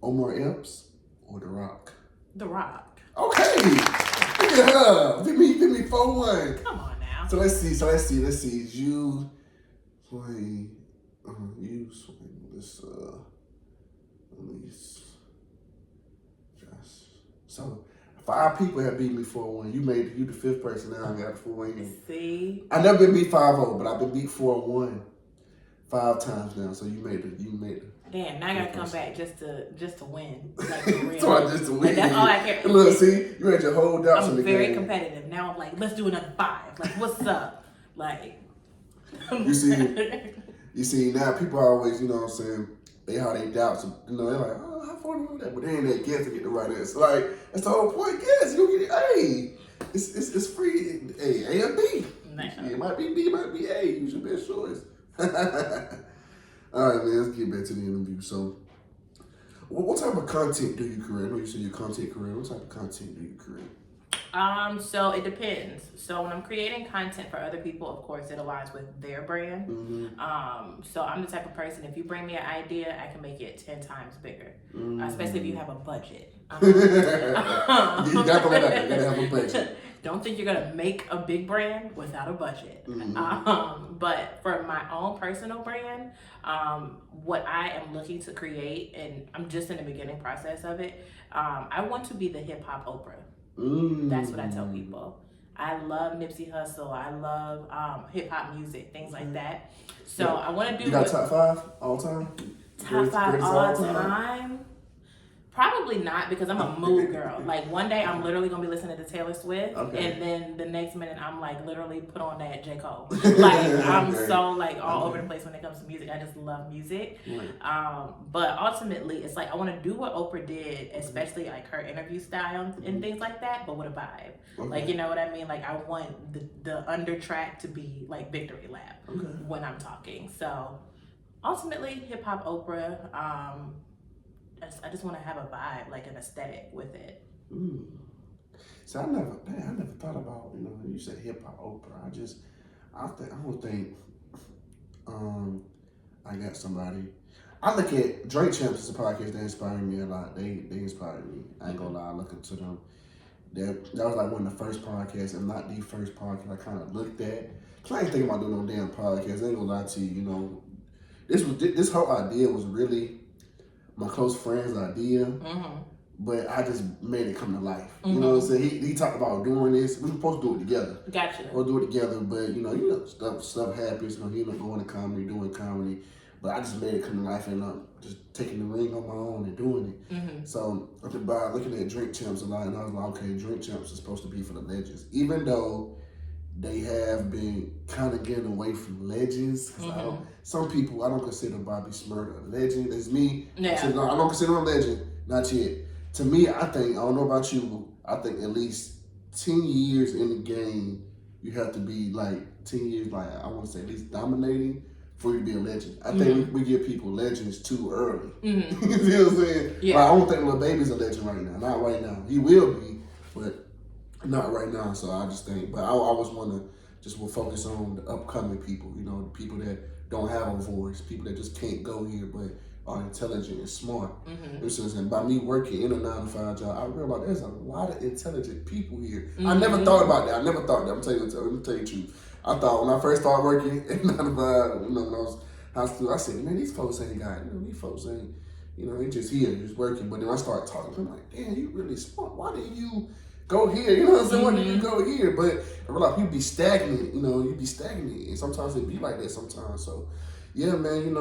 Omar Epps or The Rock? The Rock. Okay. Look at her. Give me 4-1. Come on now. So let's see. You play. This. So 5 people have beat me 4-1. You the 5th person now. I got 4-1. See. I never been beat 5-0, but I've been beat 4-1 5 times now. So you made it. Damn, now I gotta come back just to win. Like for real. So just to win. Like, that's all I care. Look, see, you had your whole doubts in the game. I'm very competitive. Now I'm like, let's do another 5. Like, what's up? Like, you see, now people always, you know what I'm saying, they have their doubts. You know, they're like, oh, how far do you know that? But they ain't that guess to get the right answer. Like, that's the whole point. Guess, you get it. Hey, it's free. Hey, A or B. It might be B, it might be A. Use your best choice. All right, man, let's get back to the interview. So, what type of content do you create? I know you said your content career. What type of content do you create? So it depends. So when I'm creating content for other people, of course, it aligns with their brand. Mm-hmm. So I'm the type of person, if you bring me an idea, I can make it 10 times bigger, especially if you have a budget. You gotta have a budget. Don't think you're gonna make a big brand without a budget. Mm-hmm. But for my own personal brand, what I am looking to create, and I'm just in the beginning process of it, I want to be the hip hop Oprah. That's what I tell people. I love Nipsey Hussle. I love hip hop music, things like that. So I want to do. You got top 5 all time? Top 5 all time? Probably not, because I'm a mood girl. Like, one day I'm literally gonna be listening to Taylor Swift, and then the next minute I'm like literally put on that J. Cole. Like, I'm so like all over the place when it comes to music. I just love music. But ultimately, it's like I want to do what Oprah did, especially like her interview style and things like that, but with a vibe. Like, you know what I mean? Like, I want the under track to be like Victory Lap when I'm talking. So ultimately, hip hop Oprah. I just want to have a vibe, like an aesthetic with it. So I never thought about, you know, you said hip hop Oprah. I don't think I got somebody. I look at Drake Champs as a podcast that inspired me a lot. They inspired me. I ain't gonna lie, looking to them. That was like one of the first podcasts, and not the first podcast I kind of looked at. Cause I ain't thinking about doing no damn podcast. I ain't gonna lie to you. You know, this whole idea was really my close friend's idea, but I just made it come to life. You know what I'm saying? He talked about doing this. We were supposed to do it together. Gotcha. We'll do it together, but you know, stuff happens. You know, he ended up going to comedy, doing comedy, but I just made it come to life and just taking the ring on my own and doing it. So by looking at Drink Champs a lot, and I was like, okay, Drink Champs is supposed to be for the legends, even though they have been kind of getting away from legends. Some people, I don't consider Bobby Smurda a legend. It's me. I don't consider him a legend. Not yet. To me, I don't know about you, I think at least 10 years in the game, you have to be like 10 years, like I want to say at least dominating for you to be a legend. I think we give people legends too early. You see what I'm saying? Yeah. Like, I don't think Lil Baby's a legend right now. Not right now. He will be, but not right now. So I just think, but I always want to will focus on the upcoming people, you know, the people that don't have a voice, people that just can't go here, but are intelligent and smart. Mm-hmm. You know what I'm saying? By me working in a 9-to-5 job, I realized there's a lot of intelligent people here. Mm-hmm. I never thought about that. I'm gonna tell you the truth. I thought when I first started working in 9-to-5, when I was high school, I said, man, these folks ain't got, these folks ain't, they just here, just working. But then I started talking, I'm like, damn, you really smart. Why didn't you go here? You know what I'm saying? Why did you go here? But I realized people be stagnant, you be stagnant. And sometimes it be like that sometimes. So, yeah, man,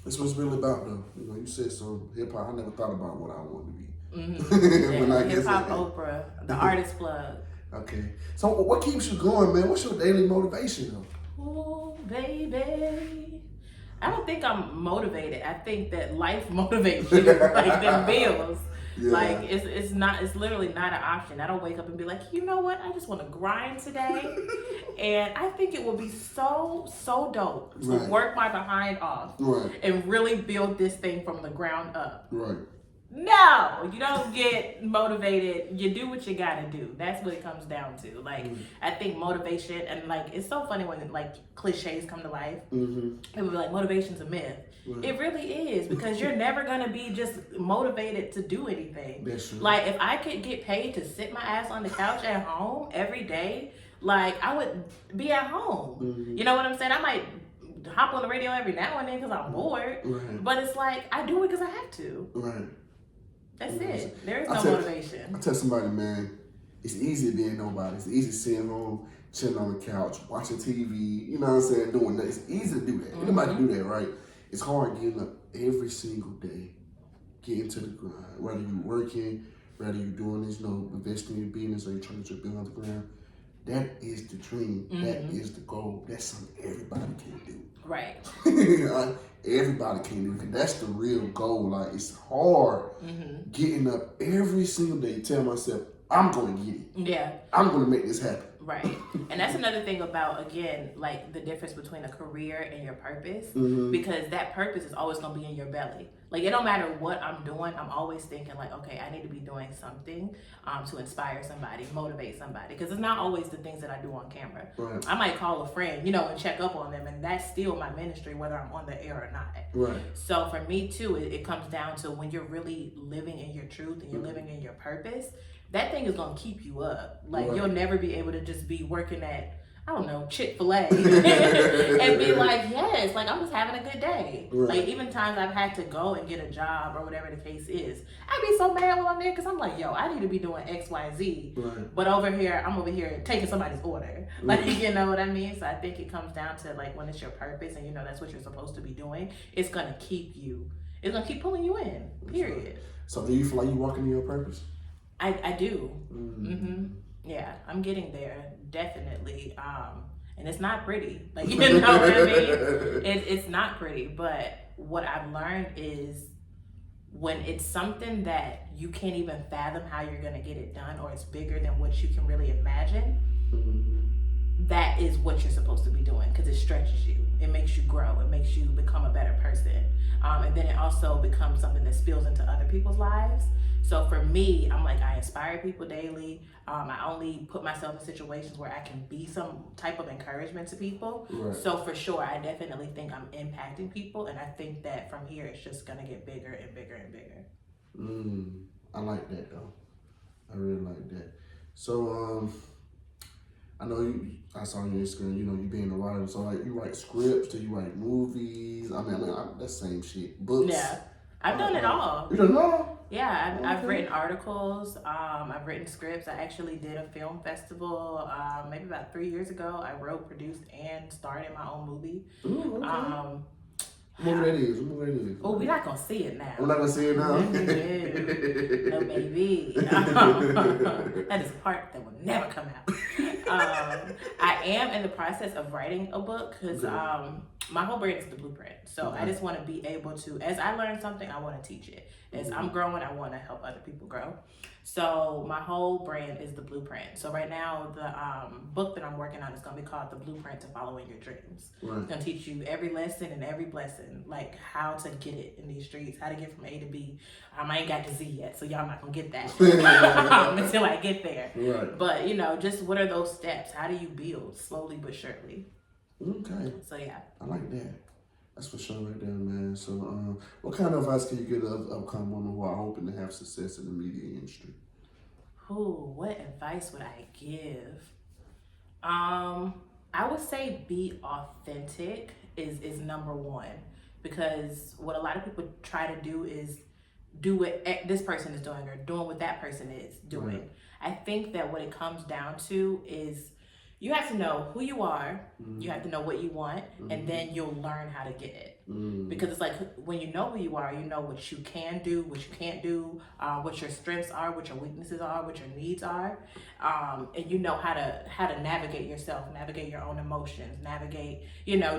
that's what it's really about, though. You said some hip hop. I never thought about what I wanted to be. Mm-hmm. Yeah, hip hop Oprah, the artist plug. Okay. So what keeps you going, man? What's your daily motivation, though? Oh, baby. I don't think I'm motivated. I think that life motivates you, like them bills. Yeah. Like it's literally not an option. I don't wake up and be like, you know what? I just want to grind today. And I think it will be so dope to work my behind off and really build this thing from the ground up. Right. No, you don't get motivated. You do what you gotta do. That's what it comes down to. Like, I think motivation, and like, it's so funny when like cliches come to life. Mm-hmm. People be like, motivation's a myth. Right. It really is, because you're never gonna be just motivated to do anything. That's true. Like, if I could get paid to sit my ass on the couch at home every day, like, I would be at home. Mm-hmm. You know what I'm saying? I might hop on the radio every now and then because I'm bored. Right. But it's like, I do it because I have to. Right. That's it. There is no motivation. I tell somebody, man, it's easy being nobody. It's easy sitting home, chilling on the couch, watching TV, you know what I'm saying, doing that. It's easy to do that. Anybody can do that, right? It's hard getting up every single day, getting to the grind. Whether you're working, whether you're doing this, investing in your business, or you're trying to get your business on the ground. That is the dream. Mm-hmm. That is the goal. That's something everybody can do. Right. Everybody can do it. That's the real goal. Like, it's hard getting up every single day, tell myself, I'm going to get it. Yeah. I'm going to make this happen. Right. And that's another thing about, again, like the difference between a career and your purpose, because that purpose is always going to be in your belly. Like, it don't matter what I'm doing, I'm always thinking like, okay, I need to be doing something to inspire somebody, motivate somebody, because it's not always the things that I do on camera. Right. I might call a friend, and check up on them, and that's still my ministry, whether I'm on the air or not. Right. So for me too, it comes down to when you're really living in your truth and you're living in your purpose, that thing is going to keep you up. Like, you'll never be able to just be working at, I don't know, Chick-fil-A and be like, yes, like, I'm just having a good day. Right. Like, even times I've had to go and get a job or whatever the case is, I'd be so mad while I'm there because I'm like, yo, I need to be doing X, Y, Z. Right. But I'm over here taking somebody's order. Like, you know what I mean? So I think it comes down to, like, when it's your purpose and that's what you're supposed to be doing, it's going to keep you. It's going to keep pulling you in, period. So do you feel like you're walking in your purpose? I do. Yeah, I'm getting there, definitely. And it's not pretty. Like, you know what I mean? It's not pretty. But what I've learned is when it's something that you can't even fathom how you're going to get it done, or it's bigger than what you can really imagine, that is what you're supposed to be doing, because it stretches you. It makes you grow. It makes you become a better person. And then it also becomes something that spills into other people's lives. So for me, I'm like, I inspire people daily. I only put myself in situations where I can be some type of encouragement to people. Right. So for sure, I definitely think I'm impacting people. And I think that from here, it's just going to get bigger and bigger and bigger. I like that, though. I really like that. So, I know I saw on your Instagram, you being a writer. So, like, you write scripts, do you write movies? I mean, that's the same shit. Books. Yeah. I've done it all. You done it all? Yeah, I've written articles. I've written scripts. I actually did a film festival maybe about 3 years ago. I wrote, produced, and starred in my own movie. Ooh, okay. What movie that is? Oh, we're not going to see it now. We're not going to see it now? No, baby. That is a part that will never come out. I am in the process of writing a book because my whole brand is the blueprint. So I just want to be able to, as I learn something, I want to teach it. As I'm growing, I want to help other people grow. So my whole brand is the blueprint. So right now, the book that I'm working on is going to be called The Blueprint to Following Your Dreams. Right. It's going to teach you every lesson and every blessing, like how to get it in these streets, how to get from A to B. I ain't got to Z yet, so y'all not going to get that until I get there. Right. But, just what are those steps? How do you build slowly but surely? Okay. So yeah. I like that. That's for sure right there, man. So, what kind of advice can you give to upcoming women who are hoping to have success in the media industry? What advice would I give? I would say be authentic is number one, because what a lot of people try to do is do what this person is doing or doing what that person is doing. Right. I think that what it comes down to is you have to know who you are, you have to know what you want, and then you'll learn how to get it. Because it's like when you know who you are, you know what you can do, what you can't do, what your strengths are, what your weaknesses are, what your needs are, and you know how to navigate yourself, navigate your own emotions, navigate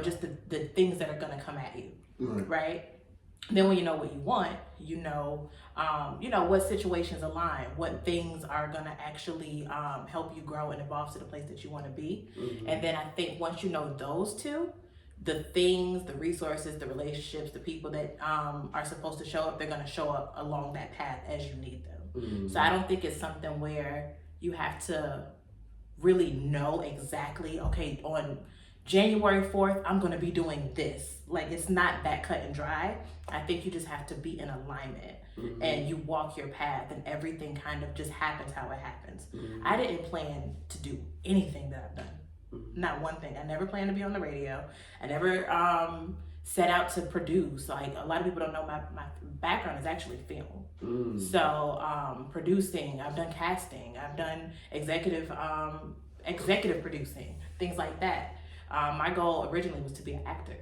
just the things that are gonna come at you, right? Then when you know what you want, you know what situations align, what things are gonna actually help you grow and evolve to the place that you want to be. And then I think once you know those two, the things, the resources, the relationships, the people that are supposed to show up, they're gonna show up along that path as you need them. So I don't think it's something where you have to really know exactly, okay, on January 4th, I'm going to be doing this. Like, it's not that cut and dry. I think you just have to be in alignment and you walk your path and everything kind of just happens how it happens. I didn't plan to do anything that I've done. Not one thing. I never planned to be on the radio. I never set out to produce. Like, a lot of people don't know my background is actually film. So producing, I've done casting, I've done executive producing, things like that. My goal originally was to be an actor.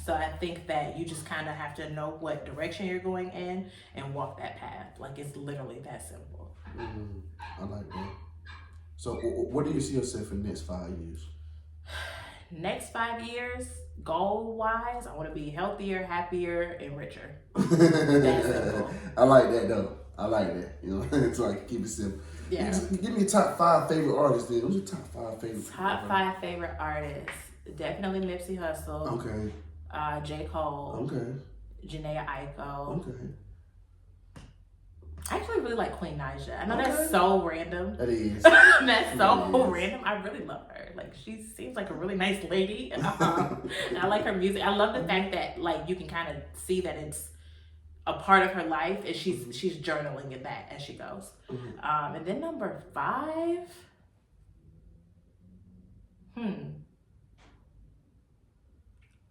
So I think that you just kind of have to know what direction you're going in and walk that path. Like, it's literally that simple. I like that. So what do you see yourself in the next 5 years? Next 5 years, goal-wise, I want to be healthier, happier, and richer. That's simple. I like that, though. I like that. It's like, keep it simple. Yeah. Give me your top 5 favorite artists, then. What's your top 5 favorite? Top 5 favorite artists. Definitely Nipsey Hussle. Okay. J. Cole. Okay. Janaea Aiko. Okay. I actually really like Queen Naija. I know that's so random. That is. That's so random. I really love her. Like, she seems like a really nice lady. And I like her music. I love the fact that, like, you can kind of see that it's a part of her life, and she's journaling in that as she goes. And then number 5,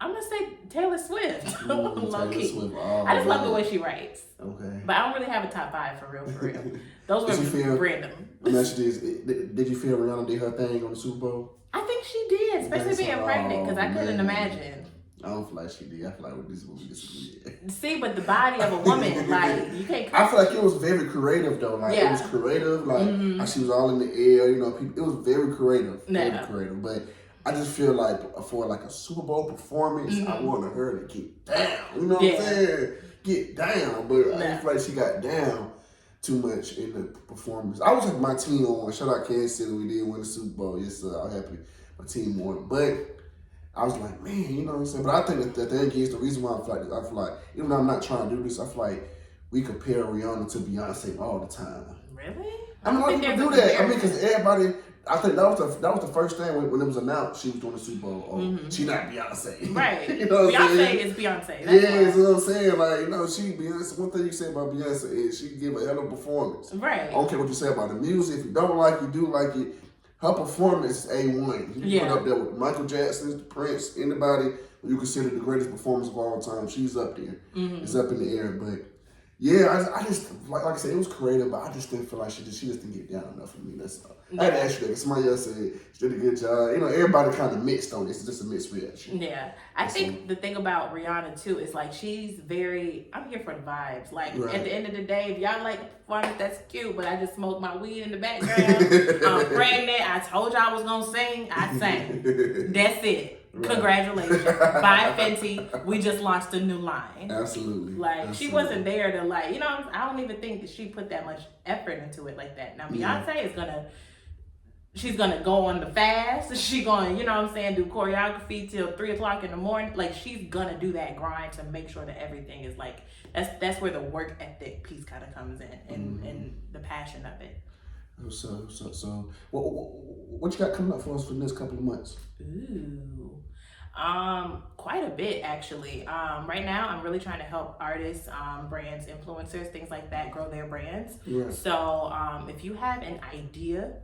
I'm gonna say Taylor Swift. Low key. Swift. I just love the way she writes. Okay. But I don't really have a top 5 for real. Those were random. Did you feel Rihanna did her thing on the Super Bowl? I think she did, especially being pregnant, because I couldn't imagine. I don't feel like she did. I feel like with this movie, did. See, but the body of a woman, like, you can't. I feel like it was very creative, though. Like, it was creative. Like, how she was all in the air. It was very creative. Very creative. But I just feel like for like a Super Bowl performance, I wanted her to get down. You know what I'm saying? Get down. But I didn't feel like she got down too much in the performance. I was like, my team won. Shout out Kansas City. We did win the Super Bowl. Yes, sir. I'm happy my team won. But I was like, man, you know what I'm saying? But I think that the thing is, the reason why I feel like, even though I'm not trying to do this, I feel like we compare Rihanna to Beyonce all the time. Really? I mean, a lot of people do that. I mean, because everybody, I think that was the first thing when it was announced she was doing the Super Bowl. Oh, she not Beyonce. Right. You know what I'm saying? Beyonce is Beyonce. That's what I'm saying. Like, Beyonce, one thing you say about Beyonce is she can give a hell of a performance. Right. I don't care what you say about the music. If you don't like it, do like it. Her performance is A1. You put up there with Michael Jackson, Prince, anybody you consider the greatest performance of all time. She's up there. It's up in the air. But yeah, I just like I said, it was creative, but I just didn't feel like she just didn't get down enough for me. That's all. I had to ask you that. Somebody else said she did a good job. Everybody kind of mixed on this. It's just a mixed reaction. Yeah. I think the thing about Rihanna too is like she's very, I'm here for the vibes. Like at the end of the day, if y'all like performance, that's cute, but I just smoked my weed in the background. I'm pregnant. I told y'all I was gonna sing. I sang. That's it. Right. Congratulations. Buy Fenty. We just launched a new line. Absolutely. Like, she wasn't there to like, I don't even think that she put that much effort into it like that. Now, Beyonce is she's gonna go on the fast. She's gonna, do choreography till 3 o'clock in the morning. Like, she's gonna do that grind to make sure that everything is like, that's where the work ethic piece kind of comes in and the passion of it. So what you got coming up for us for the next couple of months? Ooh. Quite a bit actually. Right now I'm really trying to help artists, brands, influencers, things like that grow their brands. Right. So, if you have an idea,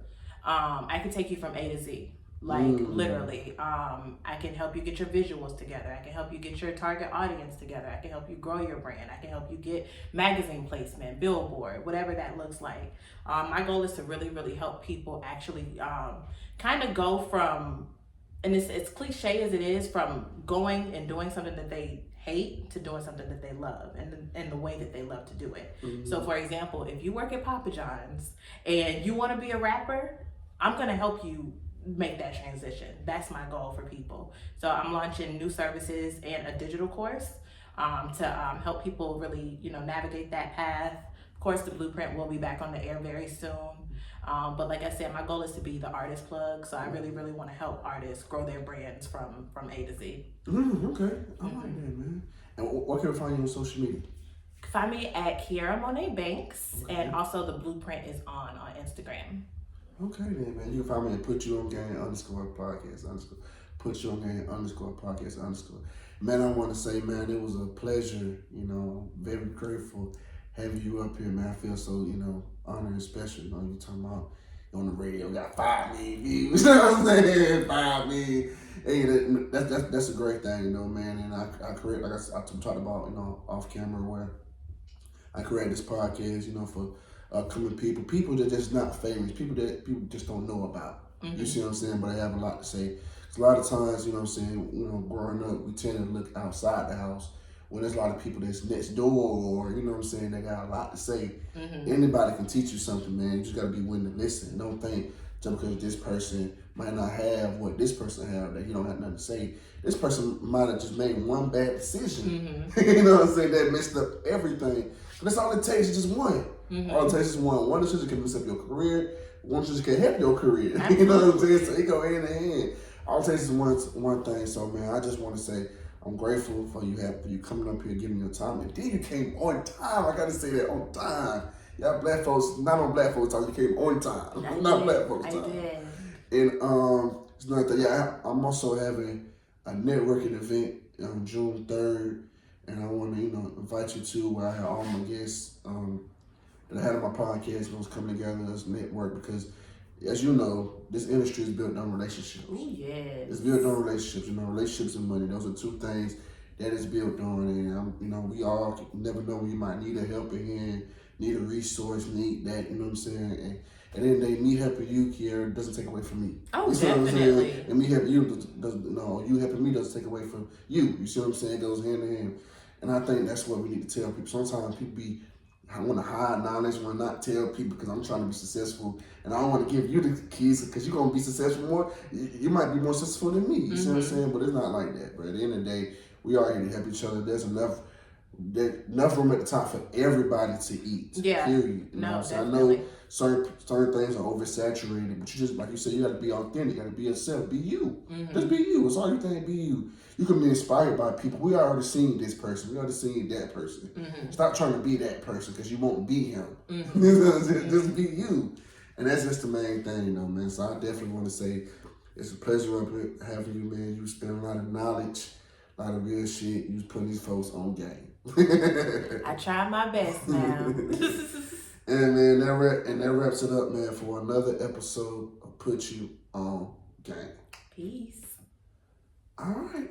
I can take you from A to Z. Like literally, I can help you get your visuals together. I can help you get your target audience together. I can help you grow your brand. I can help you get magazine placement, billboard, whatever that looks like. My goal is to really, really help people actually kind of go from, and it's cliche as it is, from going and doing something that they hate to doing something that they love, and the way that they love to do it. So for example, if you work at Papa John's and you want to be a rapper, I'm going to help you make that transition. That's my goal for people. So I'm launching new services and a digital course to help people really, navigate that path. Of course, the blueprint will be back on the air very soon. But like I said, my goal is to be the artist plug. So I really, really want to help artists grow their brands from A to Z. Okay. I like that, man. And what can we find you on social media? Find me at Kiara Monet Banks, and also the blueprint is on Instagram. Okay then, man. You can find me at Put You On Game _podcast _ Put You On Game _podcast _ Man, I want to say, man, it was a pleasure. Very grateful having you up here, man. I feel so, honored and special. You talking about on the radio, got 5 million views. You know what I'm saying? 5 million. Hey, that's a great thing, man. And I create, like I talked about, off camera, where I created this podcast, for upcoming people that just not famous, people that people just don't know about. You see what I'm saying? But they have a lot to say. 'Cause a lot of times, you know what I'm saying, growing up, we tend to look outside the house when there's a lot of people that's next door, or, you know what I'm saying, they got a lot to say. Anybody can teach you something, man. You just got to be willing to listen. Don't think just because this person might not have what this person have that he don't have nothing to say. This person might have just made one bad decision. You know what I'm saying? That messed up everything. But that's all it takes is just one. All it takes is one. One decision can mess up your career. One decision can help your career. You know what I'm saying? So it go hand in hand. All it takes is one thing. So, man, I just want to say I'm grateful for you coming up here, giving me your time. And then you came on time. I got to say that, on time. Y'all black folks, not on black folks time, you came on time. Not black folks time. I did. And it's not that. Yeah, I'm also having a networking event on June 3rd, and I want to invite you to, where I have all my guests that I had on my podcast was coming together as a network, because as you know, this industry is built on relationships. Oh yes. It's built on relationships. Relationships and money. Those are two things that is built on, and we all never know when you might need a helping hand, need a resource, need that. You know what I'm saying? And at the end of the day, me helping you, Kiara, doesn't take away from me. Oh, you see definitely. What I'm saying? And me helping you you helping me doesn't take away from you. You see what I'm saying? It goes hand in hand. And I think that's what we need to tell people. Sometimes people I want to hide knowledge, want to not tell people because I'm trying to be successful, and I don't want to give you the keys because you're gonna be successful more. You might be more successful than me. You see what I'm saying? But it's not like that, bro. At the end of the day, we are here to help each other. There's enough room at the top for everybody to eat. Yeah. Period. No, I know certain things are oversaturated, but you just, like you said, you got to be authentic. You got to be yourself. Be you. Just be you. It's all you think. Be you. You can be inspired by people. We already seen this person. We already seen that person. Stop trying to be that person because you won't be him. Just be you. And that's just the main thing, man. So I definitely want to say it's a pleasure up here having you, man. You spend a lot of knowledge, a lot of real shit. You putting these folks on game. I try my best now. And man, that wraps it up, man, for another episode of Put You On Game. Peace. All right.